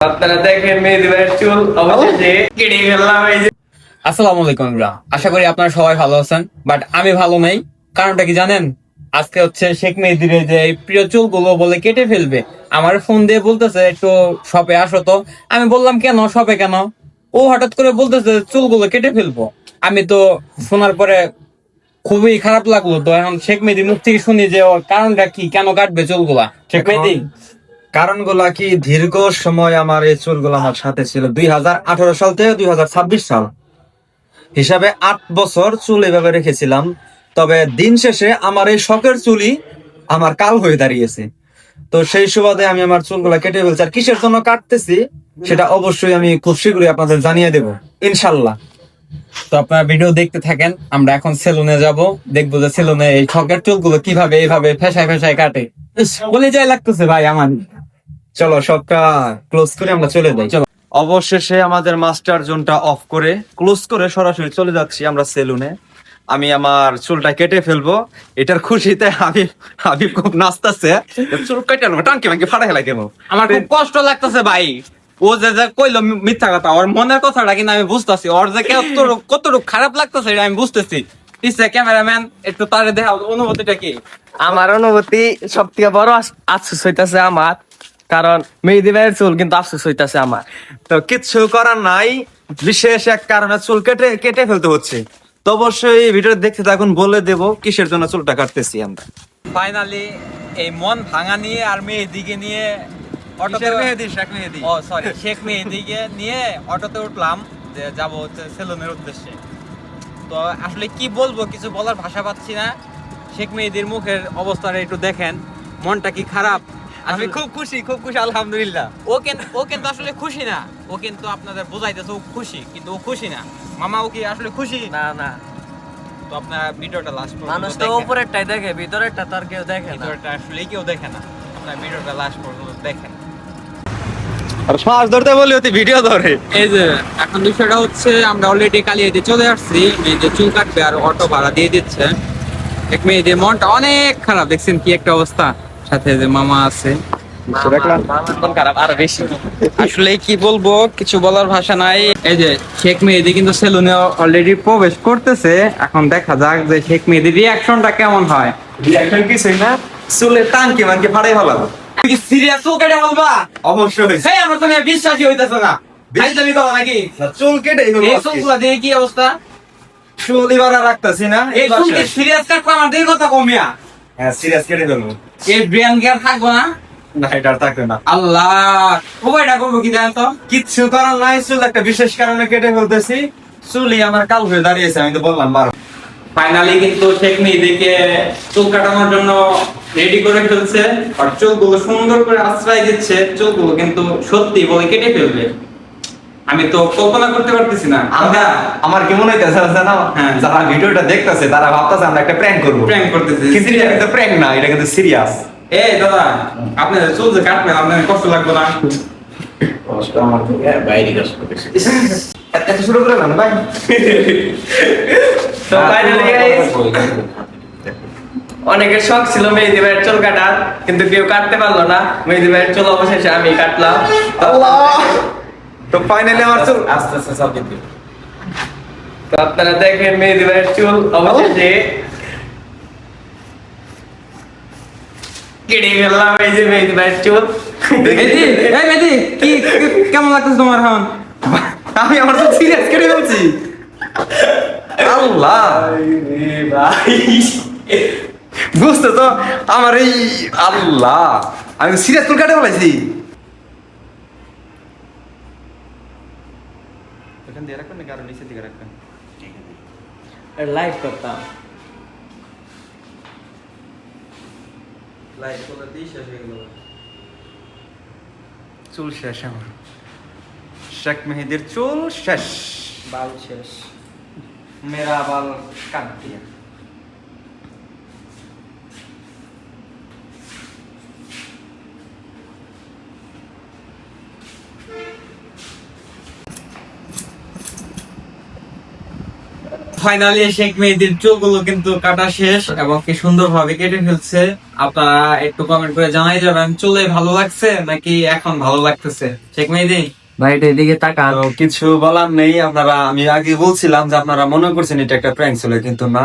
আপনারা দেখেন মেহেদী ভাইয়ের চুল অবশেষে কেটে ফেললাম। এই যে আসসালামু আলাইকুম ইমরা, আশা করি আপনারা সবাই ভালো আছেন, বাট আমি ভালো নেই। কারণটা কি জানেন? আজকে হচ্ছে শেখ মেহেদীর যে এই প্রিয় চুলগুলো বলে কেটে ফেলবে। আমার ফোন দিয়ে বলতেছে একটু শপে আসো তো। আমি বললাম কেন শপে কেন? ও হঠাৎ করে বলতেছে চুলগুলো কেটে ফেলবো। আমি তো শোনার পরে খুবই খারাপ লাগলো। তো এখন শেখ মেহেদীর মুখ থেকে শুনি যে ওর কারণটা কি, কেন কাটবে চুলগুলা। শেখ মেহেদী, কারণগুলা কি? দীর্ঘ সময় আমার এই চুলগুলো আমার সাথে ছিল, 2018 সাল থেকে 2026 সাল হিসাবে 8 বছর চুল এভাবে রেখেছিলাম। তবে দিন শেষে আমার এই শখের চুলই আমার কাল হয়ে দাঁড়িয়েছে। তো সেই সুবাদে আমি আমার চুলগুলা কেটে ফেলছি। আর কিসের জন্য কাটতেছি সেটা অবশ্যই আমি খুব শীঘ্রই আপনাদের জানিয়ে দেব, ইনশাল্লাহ। তো আপনারা ভিডিও দেখতে থাকেন। আমরা এখন সেলুনে যাব, দেখবো যে সেলুনে এই শখের চুলগুলো কিভাবে এইভাবে ফেসায় ফেসায় কাটে। বলে যায় লাগতেছে ভাই আমার। চলো সবটা ক্লোজ করে আমরা চলে যাই। চলো। অবশেষে আমাদের মাস্টার জোনটা অফ করে ক্লোজ করে সরাসরি চলে যাচ্ছি আমরা সেলুনে। আমি আমার চুলটা কেটে ফেলবো, এটার খুশিতে আমি খুব নাচতেছে। চুল কেটে নেবো, টাঙ্কি মাঙ্কি ফাটা হেলা কেন? আমার খুব কষ্ট লাগতেছে ভাই। ও যে যে কইলো মিথ্যা কথা, ওর মনের কথাটা কিন্তু আমি বুঝতেছি। ওর যে কতটুকু খারাপ লাগতেছে এটা আমি বুঝতেছি। পিছে ক্যামেরাম্যান একটু তারে দেখা অনুভূতিটা কি? আমার অনুভূতি সব থেকে বড় আফসোস হইতাছে আমার, কারণ মেহেদী ভাইয়ের চুল কিন্তু আফসোস হইতাছে আমার। তো কিচ্ছু করার নাই, বিশেষ এক কারণে চুল কেটে কেটে ফেলতে হচ্ছে। তো অবশ্যই ভিডিও দেখতে থাকুন, বলে দেব কিসের জন্য চুলটা কাটতেছি আমরা। ফাইনালি এই মন ভাঙা নিয়ে আর মেহেদীকে নিয়ে অটোতে শেখ মেহেদীকে নিয়ে অটোতে উঠলাম যে যাবো হচ্ছে সেলুনের উদ্দেশ্যে। তো আসলে কি বলবো, কিছু বলার ভাষা পাচ্ছি না। শেখ মেহেদীর মুখের অবস্থাটা একটু দেখেন, মনটা কি খারাপ। আমি খুব খুশি আলহামদুলিল্লাহ। ও কিন্তু আসলে খুশি না। ও কিন্তু আপনাদের বোঝাইতেছে ও খুশি, কিন্তু ও খুশি না। মামা, ও কি আসলে খুশি না না, তো আপনারা ভিডিওটা লাস্ট মানুষ তো উপরেরটাই দেখে, ভিতরেরটা তার কেউ দেখে না। ভিডিওটা আসলে কেউ দেখে না। আপনারা ভিডিওটা লাস্ট পর্যন্ত দেখেন। আর শ্বাস ধরতে বলি অতি ভিডিও ধরে। এই যে এখন বিষয়টা হচ্ছে, আমরা অলরেডি কালিয়াতে চলে আসছি। মেয়েদের চুল কাটবে আর অটো ভাড়া দিয়ে দিচ্ছে। এক মেয়েদের মনটা অনেক খারাপ, দেখছেন কি একটা অবস্থা। সাথে যে মামা আছে, আমার মন খারাপ আরো বেশি। আসলে কি বলবো, কিছু বলার ভাষা নাই। এই যে শেখ মেহেদী কিন্তু সেলুনে অলরেডি প্রবেশ করতেছে। এখন দেখা যাক যে শেখ মেহেদীর রিয়াকশনটা কেমন হয়। রিঅ্যাকশন কিছুই না, চুলে টাঙ্কি মাঙ্কি ফাটাই ফেলাবো। তুই কি সিরিয়াস চুল কেটে বলবা? অবশ্যই সেই আমার তো বিশ্বাসই হইতেছে না। ফাইজলামি করো নাকি? চুল কেটে এই চুলগুলা দিয়ে কি অবস্থা? চুল এবার আর রাখতেছি না। এই চুল কি সিরিয়াস কাটবো? আমার দিকে কথা কমিয়া। হ্যাঁ, সিরিয়াস কেটে ফেলবো। এই ব্রেন কি আর থাকবো না? না, এটা আর থাকবে না। আল্লাহ, উপায়টা করবো কি জানেন তো? কিচ্ছু করার নাই, চুল একটা বিশেষ কারণে কেটে ফেলতেছি। চুলই আমার কাল হয়ে দাঁড়িয়েছে, আমি তো বললাম বার। ফাইনালি কিন্তু শেখ মেহেদীকে চুল কাটানোর জন্য রেডি করে ফেলছে। আর চুলগুলো সুন্দর করে আশ্রয় দিচ্ছে। চুলগুলো কিন্তু সত্যি বলে কেটে ফেলবে। আমি তো কল্পনা করতে পারতেছি না। আমার কি মনে হইতেছে না, হ্যাঁ। যারা ভিডিওটা দেখতেছে তারা ভাবতেছে আমরা একটা প্র্যাঙ্ক করবো। প্র্যাঙ্ক করতেছে। কিন্তু এটা কিন্তু প্র্যাঙ্ক না, এটা কিন্তু সিরিয়াস। এই দাদা, আপনাদের চুল যে কাটবেন, আপনার কষ্ট লাগবে না? এত শুরু করে না ভাই। তো ফাইনালি গাইস, অনেকের শখ ছিল মেহেদী ভাইয়ের চুল কাটার, কিন্তু কেউ কাটতে পারলো না। মেহেদী ভাইয়ের চুল অবশেষে আমি কাটলাম। আল্লাহ, তো ফাইনালি আমার চুল আস্তে আস্তে সব দিতে। তো আপনারা দেখেন মেহেদী ভাইয়ের চুল অবশেষে কেটে ফেললাম। এই যে মেহেদী ভাইয়ের চুল। মেহেদী, এই মেহেদী, কেমন লাগতেছে তোমার এখন? আমি আমার চুল সিরিয়াস কেটে ফেলছি। আল্লাহ ভাই, বুঝতে তো আমার এই আল্লাহ, আমি সিরিয়াস চুল কাটে ফেলাইছি। এখান দিয়ে রাখবেন নাকি আরো নিচের দিকে রাখবেন? লাইভ করতাম। লাইট করতেই শেষ হয়ে গেল। চুল শেষ আমার, শেখ মেহেদীর চুল শেষ, বাল শেষ। মেরা বাল কাট দিয়া। ফাইনালি শেখ মেহেদীর চুলগুলো কিন্তু কাটা শেষ এবং কি সুন্দরভাবে কেটে ফেলছে। আপনারা একটু কমেন্ট করে জানাই যাবেন চুলে ভালো লাগছে নাকি এখন ভালো লাগতেছে। শেখ মেহেদী ভাই এটা এদিকে তাকান। তো কিছু বলার নেই, আপনারা আমি আগে বলছিলাম যে আপনারা মনে করছেন এটা একটা প্র্যাঙ্ক ছিল, কিন্তু না,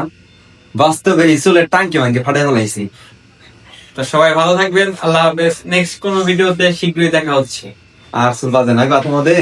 বাস্তবে এই চুলের টাঙ্কি ভাঙ্গে ফাটাই ফেলাইছি। তো সবাই ভালো থাকবেন, আল্লাহ হাফেজ। নেক্সট কোনো ভিডিওতে শীঘ্রই দেখা হচ্ছে। আর চুল বাজে না কথা মধ্যে।